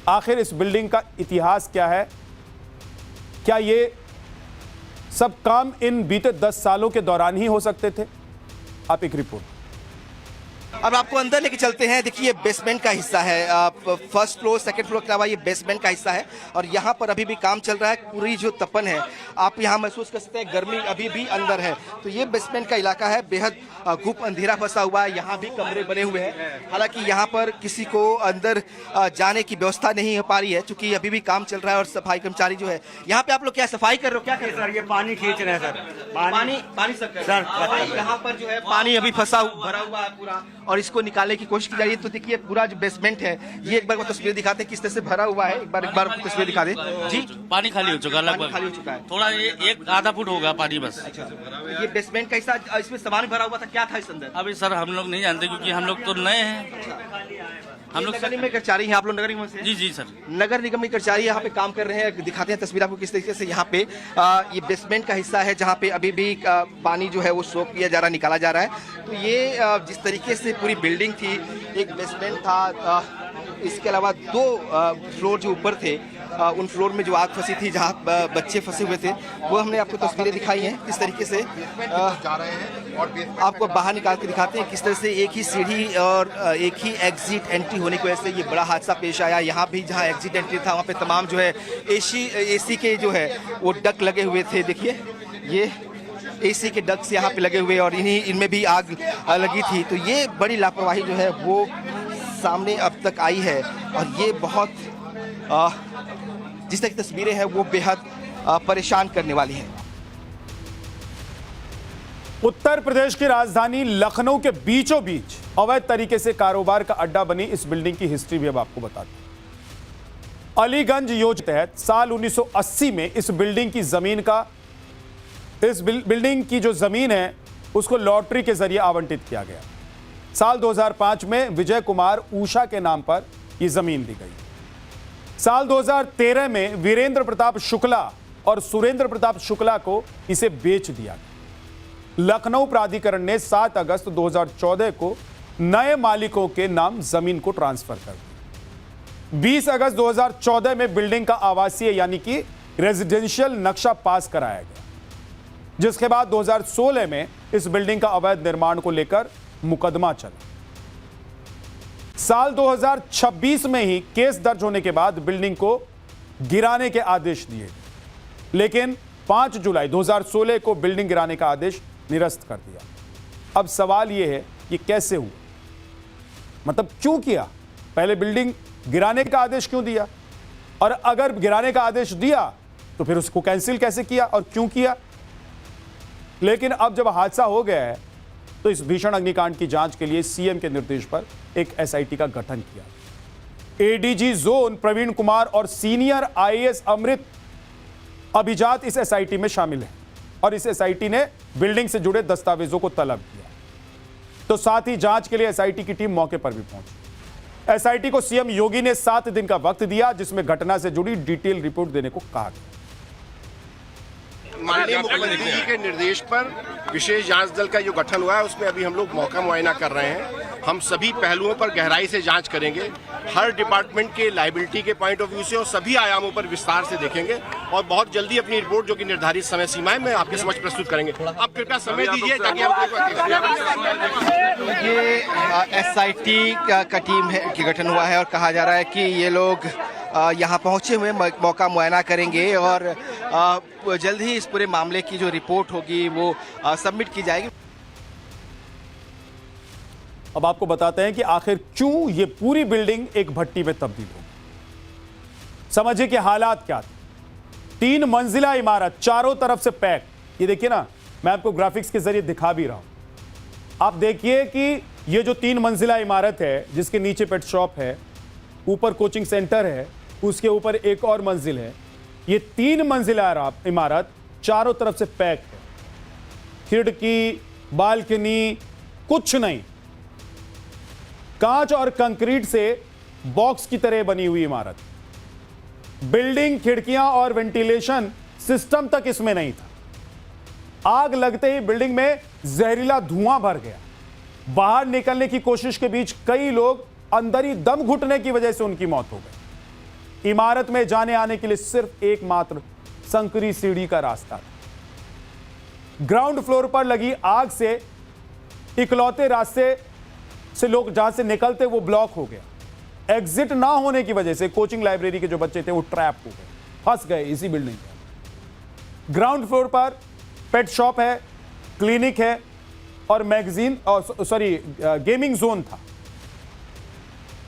आखिर इस बिल्डिंग का इतिहास क्या है, क्या ये सब काम इन बीते 10 सालों के दौरान ही हो सकते थे? आप एक रिपोर्ट। अब आपको अंदर लेके चलते हैं। देखिए बेसमेंट का हिस्सा है, फर्स्ट फ्लोर सेकंड फ्लोर के अलावा ये बेसमेंट का हिस्सा है और यहाँ पर अभी भी काम चल रहा है। पूरी जो तपन है आप यहाँ महसूस कर सकते हैं, गर्मी अभी भी अंदर है। तो ये बेसमेंट का इलाका है, बेहद घुप अंधेरा फंसा हुआ है। यहाँ भी कमरे बने हुए हैं, हालांकि यहाँ पर किसी को अंदर जाने की व्यवस्था नहीं हो पा रही है क्योंकि अभी भी काम चल रहा है और सफाई कर्मचारी जो है यहाँ पे। आप लोग क्या सफाई कर रहे हो, क्या कर रहे हो? सर ये पानी खींच रहे हैं सर, पानी सर यहाँ पर जो है पानी अभी फंसा भरा हुआ है पूरा और इसको निकालने की कोशिश की जा रही है। तो देखिए पूरा जो बेसमेंट है ये एक बार तस्वीर दिखाते हैं किस तरह से भरा हुआ है। एक बार तस्वीर दिखा दे जी। पानी खाली हो चुका है, लगभग खाली हो चुका है, थोड़ा ये एक आधा फुट होगा पानी बस। ये बेसमेंट का हिस्सा, इसमें सामान भरा हुआ था, क्या था इस अंदर? अभी सर हम लोग नहीं जानते क्योंकि हम लोग तो नए हैं। हम लोग नगर निगम में कर्मचारी हैं आप लोग? नगर निगम से? जी जी सर, नगर निगम में कर्मचारी यहाँ पे काम कर रहे हैं। दिखाते हैं तस्वीर आपको किस तरीके से यहाँ पे ये बेसमेंट का हिस्सा है जहाँ पे अभी भी पानी जो है वो सोख किया जा रहा, निकाला जा रहा है। तो ये जिस तरीके से पूरी बिल्डिंग थी, एक बेसमेंट था, इसके अलावा 2 फ्लोर जो ऊपर थे, उन फ्लोर में जो आग फंसी थी, जहाँ बच्चे फंसे हुए थे, वो हमने आपको तस्वीरें दिखाई हैं। किस तरीके से जा रहे हैं और आपको बाहर निकाल के दिखाते हैं किस तरह से एक ही सीढ़ी और एक ही एग्जिट एंट्री होने की वजह से ये बड़ा हादसा पेश आया। यहाँ भी जहाँ एग्जिट एंट्री था वहाँ पे तमाम जो है एसी के जो है वो डक लगे हुए थे। देखिए ये एसी के डक्स यहाँ पे लगे हुए और इनमें भी आग लगी थी। तो ये बड़ी लापरवाही जो है वो सामने अब तक आई है और ये बहुत जिस तरह की तस्वीरें हैं वो बेहद परेशान करने वाली हैं। उत्तर प्रदेश की राजधानी लखनऊ के बीचों बीच अवैध तरीके से कारोबार का अड्डा बनी इस बिल्डिंग की हिस्ट्री भी अब आपको बताते हैं। अलीगंज योजना के तहत साल 1980 में इस बिल्डिंग की जो जमीन है उसको लॉटरी के जरिए आवंटित किया गया। साल 2005 में विजय कुमार ऊषा के नाम पर यह जमीन दी गई। साल 2013 में वीरेंद्र प्रताप शुक्ला और सुरेंद्र प्रताप शुक्ला को इसे बेच दिया गया। लखनऊ प्राधिकरण ने 7 अगस्त 2014 को नए मालिकों के नाम जमीन को ट्रांसफर कर दिया। 20 अगस्त 2014 में बिल्डिंग का आवासीय यानी कि रेजिडेंशियल नक्शा पास कराया गया, जिसके बाद 2016 में इस बिल्डिंग का अवैध निर्माण को लेकर मुकदमा चला। साल 2026 में ही केस दर्ज होने के बाद बिल्डिंग को गिराने के आदेश दिए गए, लेकिन 5 जुलाई 2016 को बिल्डिंग गिराने का आदेश निरस्त कर दिया। अब सवाल यह है कि कैसे हुआ, मतलब क्यों किया? पहले बिल्डिंग गिराने का आदेश क्यों दिया, और अगर गिराने का आदेश दिया तो फिर उसको कैंसिल कैसे किया और क्यों किया? लेकिन अब जब हादसा हो गया है तो इस भीषण अग्निकांड की जांच के लिए सीएम के निर्देश पर एक एसआईटी का गठन किया। एडीजी जोन प्रवीण कुमार और सीनियर आईएएस अमृत अभिजात इस एसआईटी में शामिल हैं और इस एसआईटी ने बिल्डिंग से जुड़े दस्तावेजों को तलब किया। तो साथ ही जांच के लिए एसआईटी की टीम मौके पर भी पहुंची। एसआईटी को सीएम योगी ने 7 दिन का वक्त दिया, जिसमें घटना से जुड़ी डिटेल रिपोर्ट देने को कहा गया। माननीय मुख्यमंत्री जी के निर्देश पर विशेष जांच दल का जो गठन हुआ है उसमें अभी हम लोग मौका मुआयना कर रहे हैं। हम सभी पहलुओं पर गहराई से जांच करेंगे, हर डिपार्टमेंट के लायबिलिटी के पॉइंट ऑफ व्यू से और सभी आयामों पर विस्तार से देखेंगे और बहुत जल्दी अपनी रिपोर्ट जो कि निर्धारित समय सीमाएं में आपके समक्ष प्रस्तुत करेंगे। आप कृपया समय दीजिए ताकि हम ये एसआईटी का टीम है कि गठन हुआ है और कहा जा रहा है कि ये लोग यहाँ पहुंचे हुए मौका मुआयना करेंगे और जल्द ही इस पूरे मामले की जो रिपोर्ट होगी वो सबमिट की जाएगी। अब आपको बताते हैं कि आखिर क्यों ये पूरी बिल्डिंग एक भट्टी में तब्दील हो गई। समझिए कि हालात क्या थे। 3 मंजिला इमारत, चारों तरफ से पैक। ये देखिए ना, मैं आपको ग्राफिक्स के जरिए दिखा भी रहा हूं। आप देखिए कि ये जो 3 मंजिला इमारत है, जिसके नीचे पेट शॉप है, ऊपर कोचिंग सेंटर है, उसके ऊपर एक और मंजिल है। ये 3 मंजिला इमारत चारों तरफ से पैक है। खिड़की, बालकनी, कुछ नहीं। कांच और कंक्रीट से बॉक्स की तरह बनी हुई इमारत। बिल्डिंग, खिड़कियां और वेंटिलेशन सिस्टम तक इसमें नहीं था। आग लगते ही बिल्डिंग में जहरीला धुआं भर गया। बाहर निकलने की कोशिश के बीच कई लोग अंदर ही दम घुटने की वजह से उनकी मौत हो गई। इमारत में जाने आने के लिए सिर्फ एकमात्र संकरी सीढ़ी का रास्ता था। ग्राउंड फ्लोर पर लगी आग से इकलौते रास्ते से लोग जहां से निकलते वो ब्लॉक हो गया। एग्जिट ना होने की वजह से कोचिंग लाइब्रेरी के जो बच्चे थे वो ट्रैप हो गए, फंस गए इसी बिल्डिंग में। ग्राउंड फ्लोर पर पेट शॉप है, क्लिनिक है और मैगजीन और गेमिंग जोन था।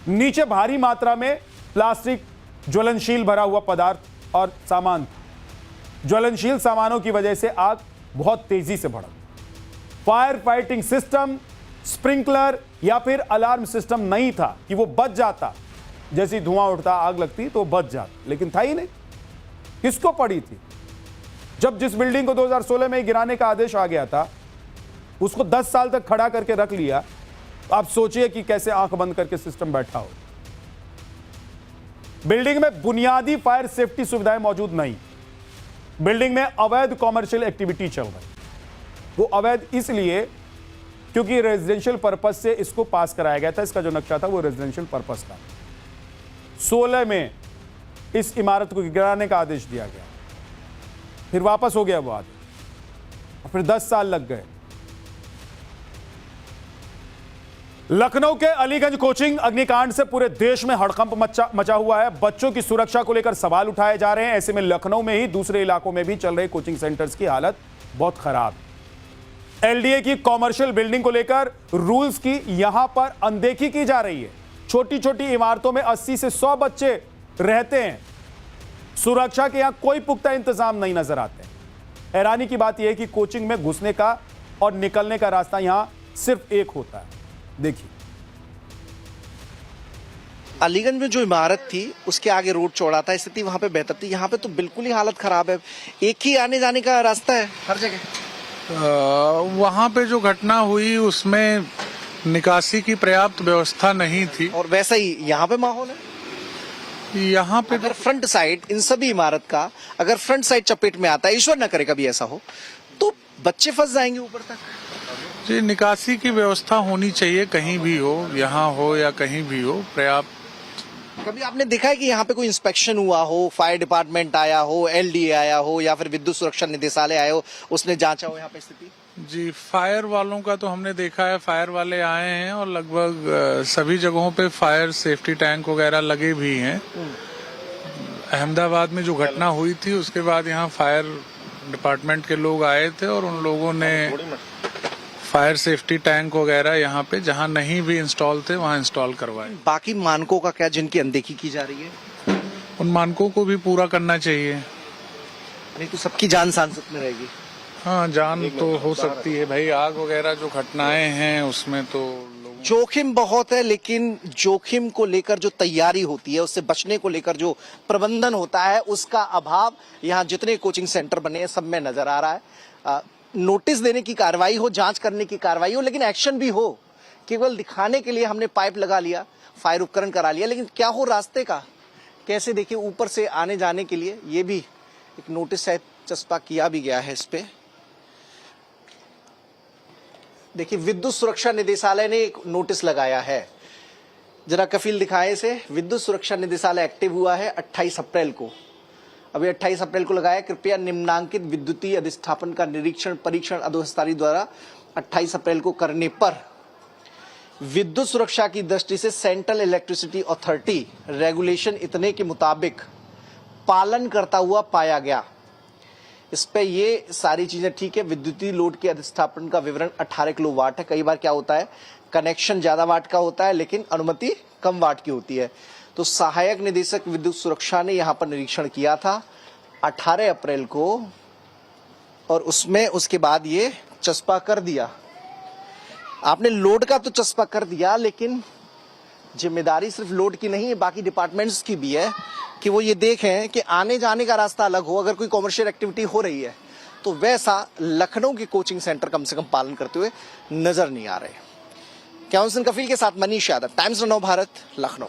नीचे भारी मात्रा में प्लास्टिक, ज्वलनशील भरा हुआ पदार्थ और सामान था। ज्वलनशील सामानों की वजह से आग बहुत तेजी से भड़क। फायर फाइटिंग सिस्टम, स्प्रिंकलर या फिर अलार्म सिस्टम नहीं था कि वो बच जाता, जैसे धुआं उठता आग लगती तो बच जाता, लेकिन था ही नहीं। किसको पड़ी थी? जब जिस बिल्डिंग को 2016 में गिराने का आदेश आ गया था उसको 10 साल तक खड़ा करके रख लिया। आप सोचिए कि कैसे आंख बंद करके सिस्टम बैठा हो। बिल्डिंग में बुनियादी फायर सेफ्टी सुविधाएं मौजूद नहीं। बिल्डिंग में अवैध कॉमर्शियल एक्टिविटी चल रही। वो अवैध इसलिए क्योंकि रेजिडेंशियल पर्पस से इसको पास कराया गया था। इसका जो नक्शा था वो रेजिडेंशियल पर्पस था। 16 में इस इमारत को गिराने का आदेश दिया गया, फिर वापस हो गया वो आदेश, फिर 10 साल लग गए। लखनऊ के अलीगंज कोचिंग अग्निकांड से पूरे देश में हड़कंप मचा हुआ है। बच्चों की सुरक्षा को लेकर सवाल उठाए जा रहे हैं। ऐसे में लखनऊ में ही दूसरे इलाकों में भी चल रहे कोचिंग सेंटर्स की हालत बहुत खराब है। एलडीए की कॉमर्शियल बिल्डिंग को लेकर रूल्स की यहां पर अनदेखी की जा रही है। छोटी छोटी इमारतों में 80 से 100 बच्चे रहते हैं। सुरक्षा के यहां कोई पुख्ता इंतजाम नहीं नजर आते। हैरानी की बात यह है कि कोचिंग में घुसने का और निकलने का रास्ता यहां सिर्फ एक होता है। देखिए, अलीगंज में जो इमारत थी उसके आगे रोड चौड़ा था, स्थिति वहां पे बेहतर थी। यहाँ पे तो बिल्कुल ही हालत खराब है। एक ही आने जाने का रास्ता है हर जगह। वहाँ पे जो घटना हुई उसमें निकासी की पर्याप्त व्यवस्था नहीं थी। और वैसा ही यहाँ पे माहौल है। यहाँ पे अगर फ्रंट साइड इन सभी इमारत का अगर फ्रंट साइड चपेट में आता है, ईश्वर न करे कभी ऐसा हो, तो बच्चे फंस जाएंगे ऊपर तक। जी, निकासी की व्यवस्था होनी चाहिए, कहीं भी हो, यहाँ हो या कहीं भी हो, पर्याप्त। कभी आपने देखा है कि यहाँ पे कोई इंस्पेक्शन हुआ हो, फायर डिपार्टमेंट आया हो, एलडीए आया हो या फिर विद्युत सुरक्षा निदेशालय आया हो, उसने जांचा हो यहाँ पे स्थिति? जी, फायर वालों का तो हमने देखा है, फायर वाले आए हैं और लगभग सभी जगहों पे फायर सेफ्टी टैंक वगैरह लगे भी हैं। अहमदाबाद में जो घटना हुई थी उसके बाद यहाँ फायर डिपार्टमेंट के लोग आए थे और उन लोगों ने फायर सेफ्टी टैंक वगैरह यहाँ पे जहाँ नहीं भी इंस्टॉल थे वहाँ इंस्टॉल करवाए। बाकी मानकों का क्या, जिनकी अनदेखी की जा रही है? उन मानकों को भी पूरा करना चाहिए। नहीं तो सबकी जान सांसत में रहेगी। हाँ, जान तो हो सकती है भाई। आग वगैरह जो घटनाएं हैं उसमें तो जोखिम बहुत है, लेकिन जोखिम को लेकर जो तैयारी होती है, उससे बचने को लेकर जो प्रबंधन होता है, उसका अभाव यहाँ जितने कोचिंग सेंटर बने हैं सब में नजर आ रहा है। नोटिस देने की कार्रवाई हो, जांच करने की कार्रवाई हो, लेकिन एक्शन भी हो। केवल दिखाने के लिए हमने पाइप लगा लिया, फायर उपकरण करा लिया, लेकिन क्या हो रास्ते का? कैसे देखिए ऊपर से आने जाने के लिए ये भी एक नोटिस शायद चस्पा किया भी गया है इस पे। देखिए, विद्युत सुरक्षा निदेशालय ने एक नोटिस लगाया है। जरा कफील दिखाएं इसे। विद्युत सुरक्षा निदेशालय एक्टिव हुआ है 28 अप्रैल को। अभी 28 अप्रैल को लगाया। कृपया निम्नांकित विद्युतीय अधिष्ठापन का निरीक्षण परीक्षण अधोस्तरी द्वारा 28 अप्रैल को करने पर विद्युत सुरक्षा की दृष्टि से सेंट्रल इलेक्ट्रिसिटी अथॉरिटी रेगुलेशन इतने के मुताबिक पालन करता हुआ पाया गया। इस पे ये सारी चीजें ठीक है। विद्युतीय लोड के अधिष्ठापन का विवरण 18 किलोवाट है। कई बार क्या होता है, कनेक्शन ज्यादा वाट का होता है लेकिन अनुमति कम वाट की होती है। तो सहायक निदेशक विद्युत सुरक्षा ने यहां पर निरीक्षण किया था 18 अप्रैल को और उसमें उसके बाद ये चस्पा कर दिया। आपने लोड का तो चस्पा कर दिया, लेकिन जिम्मेदारी सिर्फ लोड की नहीं है, बाकी डिपार्टमेंट्स की भी है कि वो ये देखें कि आने जाने का रास्ता अलग हो। अगर कोई कॉमर्शियल एक्टिविटी हो रही है तो वैसा लखनऊ के कोचिंग सेंटर कम से कम पालन करते हुए नजर नहीं आ रहे। कैमरामैन कफील के साथ मनीष यादव, टाइम्स नव भारत, लखनऊ।